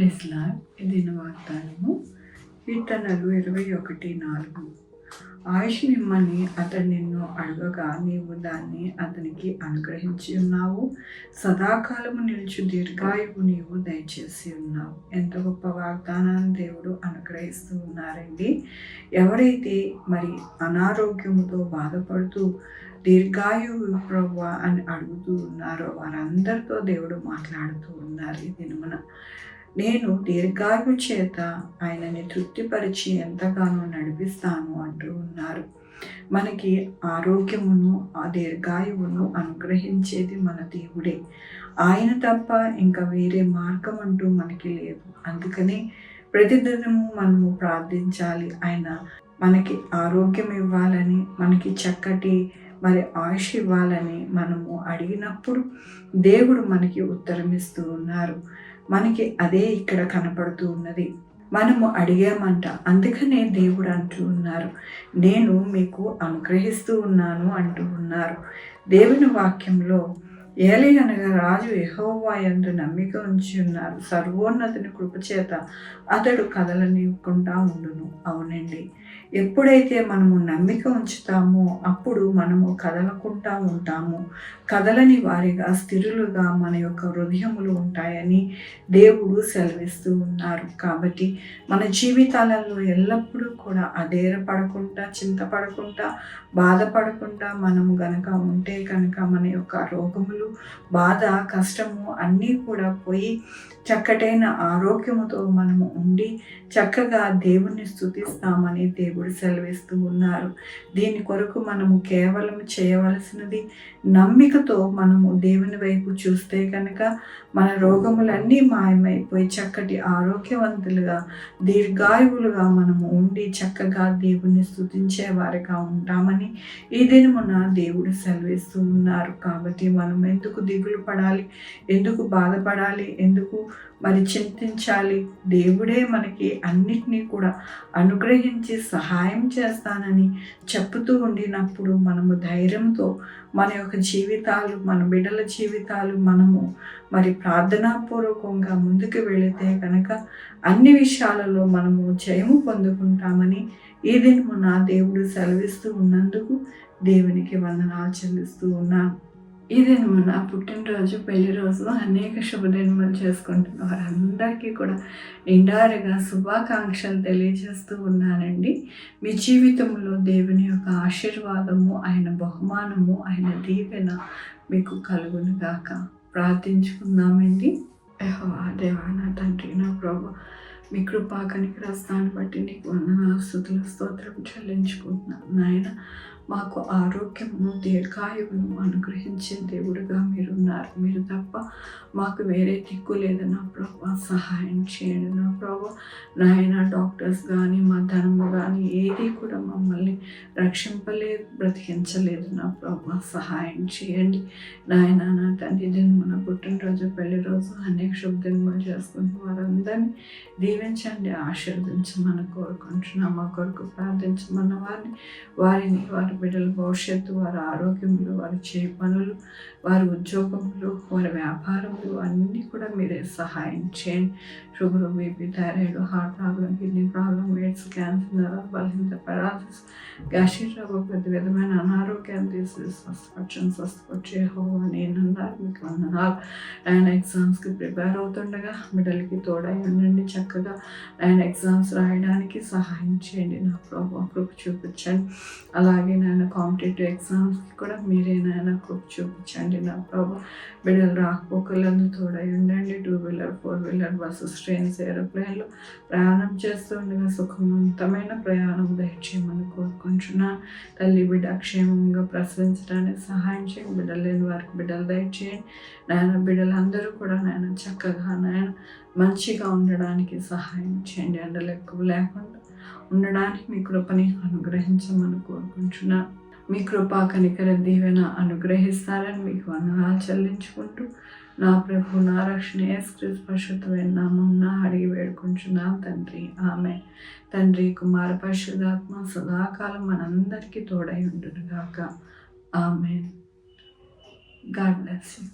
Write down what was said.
Praise lord. దీని వాగ్దానము కీర్తనలు 21:4. ఆయుష్నిమ్మని అతడు నిన్ను అడగగా నీవు దాన్ని అతనికి అనుగ్రహించి ఉన్నావు. సదాకాలము నిలిచి దీర్ఘాయువు నీవు దయచేసి ఉన్నావు. ఎంత గొప్ప వాగ్దానాన్ని దేవుడు అనుగ్రహిస్తూ ఉన్నారండి. ఎవరైతే మరి అనారోగ్యముతో బాధపడుతూ దీర్ఘాయువు ప్రభువా అని అడుగుతూ ఉన్నారో వారందరితో దేవుడు మాట్లాడుతూ ఉన్నారు. ఈ దినమున నేను దీర్ఘాయు చేత ఆయనని తృప్తిపరిచి ఎంతగానో నడిపిస్తాను అంటూ ఉన్నారు. మనకి ఆరోగ్యమును ఆ దీర్ఘాయువును అనుగ్రహించేది మన దేవుడే. ఆయన తప్ప ఇంకా వేరే మార్గం అంటూ మనకి లేదు. అందుకని ప్రతిదినము మనము ప్రార్థించాలి. ఆయన మనకి ఆరోగ్యం ఇవ్వాలని, మనకి చక్కటి మరి ఆయుష్ ఇవ్వాలని మనము అడిగినప్పుడు దేవుడు మనకి ఉత్తరం ఇస్తూ ఉన్నారు. మనకి అదే ఇక్కడ కనపడుతూ ఉన్నది. మనము అడిగామంట. అందుకనే దేవుడు అంటూ ఉన్నారు, నేను మీకు అనుగ్రహిస్తూ ఉన్నాను అంటూ ఉన్నారు. దేవుని వాక్యంలో ఏలయనగా రాజు యెహోవా యందు నమ్మిక ఉంచి ఉన్నారు. సర్వోన్నతుని కృపచేత అతడు కదలనివ్వకుండా ఉండును. అవునండి, ఎప్పుడైతే మనము నమ్మిక ఉంచుతామో అప్పుడు మనము కదలకుండా ఉంటాము. కదలని వారిగా స్థిరులుగా మన యొక్క హృదయములు ఉంటాయని దేవుడు సెలవిస్తూ ఉన్నారు. కాబట్టి మన జీవితాలలో ఎల్లప్పుడూ కూడా అధైర్యపడకుండా, చింతపడకుండా, బాధపడకుండా మనము గనక ఉంటే కనుక మన యొక్క రోగములు, బాధ, కష్టము అన్నీ కూడా పోయి చక్కటైన ఆరోగ్యముతో మనము ఉండి చక్కగా దేవుణ్ణి స్తుతిస్తామని దేవుడు సెలవిస్తూ ఉన్నారు. దీని కొరకు మనము కేవలం చేయవలసినది నమ్మికతో మనము దేవుని వైపు చూస్తే కనుక మన రోగములన్నీ మాయమైపోయి చక్కటి ఆరోగ్యవంతులుగా దీర్ఘాయువులుగా మనము ఉండి చక్కగా దేవుణ్ణి స్తుతించే వారిగా ఉంటామని ఈ దినమున దేవుడు సెలవిస్తూ ఉన్నారు. కాబట్టి మనం ఎందుకు దిగులు పడాలి, ఎందుకు బాధపడాలి, ఎందుకు మరి చింతించాలి? దేవుడే మనకి అన్నిటినీ కూడా అనుగ్రహించి సహాయం చేస్తానని చెప్పుతూ ఉండినప్పుడు మనము ధైర్యంతో మన యొక్క జీవితాలు, మన బిడ్డల జీవితాలు మనము మరి ప్రార్థనాపూర్వకంగా ముందుకు వెళితే కనుక అన్ని విషయాలలో మనము జయము పొందుకుంటామని ఈ దినమున దేవుడు సెలవిస్తూ ఉన్నందుకు దేవునికి వందనాలు చెల్లిస్తూ ఉన్నాను. ఈ దినమున పుట్టినరోజు, పెళ్లి రోజు అనేక శుభదినములు చేసుకుంటున్న వారందరికీ కూడా నిండారుగా శుభాకాంక్షలు తెలియజేస్తూ ఉన్నానండి. మీ జీవితంలో దేవుని యొక్క ఆశీర్వాదము, ఆయన బహుమానము, ఆయన దీవెన మీకు కలుగును గాక. ప్రార్థించుకుందామండి. యెహోవా దేవా, నా తండ్రి, నా ప్రభువా, మీ కృపా కనికరాస్తాన్ని బట్టి నీకు వందనాలు, స్తుతులు, స్తోత్రం చెల్లించుకుంటున్నాను. నాయన, మాకు ఆరోగ్యమును, దీర్ఘాయువును అనుగ్రహించే దేవుడుగా మీరున్నారు. మీరు తప్ప మాకు వేరే దిక్కు లేదు నా ప్రభు. సహాయం చేయండి నా ప్రభు. నాయన, డాక్టర్స్ కానీ మా ధనము కానీ ఏది కూడా మమ్మల్ని రక్షింపలేదు, బ్రతికించలేదు నా ప్రభు. సహాయం చేయండి నాయన. నా తండ్రి దినమున పుట్టినరోజు, పెళ్లి రోజు అనేక శుభదినములు చేసుకుంటున్న వారందరినీ దీవించండి, ఆశీర్వదించమని కోరుకుంటున్నాం. మా కొరకు ప్రార్థించమన్న వారిని, వారి బిడ్డల భవిష్యత్తు, వారి ఆరోగ్యములు, వారి చేయ పనులు, వారి ఉద్యోగములు, వారి వ్యాపారములు అన్నీ కూడా మీరే సహాయం చేయండి. Sugar, BP, thyroid, heart problem, kidney problem, AIDS, cancer, బలహీనత, పెరాలసిస్, గ్యాస్ట్రిక్ ట్రబుల్, ప్రతి విధమైన అనారోగ్యాన్ని తీసి స్వస్థపరిచే యెహోవా నేనున్నారు. మీకు వందనాలు. ఆయన ఎగ్జామ్స్కి ప్రిపేర్ అవుతుండగా బిడ్డలకి తోడై ఉండండి. చక్కగా ఆయన ఎగ్జామ్స్ రాయడానికి సహాయం చేయండి నా ప్రభు. కృప చూపించండి. అలాగే నాయన కాంపిటేటివ్ ఎగ్జామ్స్కి కూడా మీరే నాయన కృప చూపించండి నా ప్రభు. బిడ్డలు రాకపోకలందు తోడై ఉండండి. 2-వీలర్, 4-వీలర్ బస్సెస్, ట్రైన్స్, ఏరోప్లేన్లు ప్రయాణం చేస్తుండగా సుఖవంతమైన ప్రయాణం దయచేయమని కోరుకుంటున్నా. తల్లి బిడ్డ క్షేమంగా ప్రసవించడానికి సహాయం చేయండి. బిడ్డలు లేని వారికి బిడ్డలు దయచేయండి నాయన. బిడ్డలందరూ కూడా నాయన చక్కగా నాయన మంచిగా ఉండడానికి సహాయం చేయండి. ఎండలు ఎక్కువ లేకుండా ఉండడానికి మీ కృపని అనుగ్రహించమని కోరుకుంటున్నా. మీ కృపా కనికర దీవెన అనుగ్రహిస్తారని మీకు వందనాలు చెల్లించుకుంటూ నా ప్రభు, నా రక్షణ యేసుక్రీస్తు పరిశుద్ధమైన నామమున అడిగి వేడుకుంటున్నాం తండ్రి. ఆమేన్. తండ్రి, కుమార, పరిశుద్ధాత్మ సదాకాలం మనందరికీ తోడై ఉండును గాక. ఆమేన్. God bless you.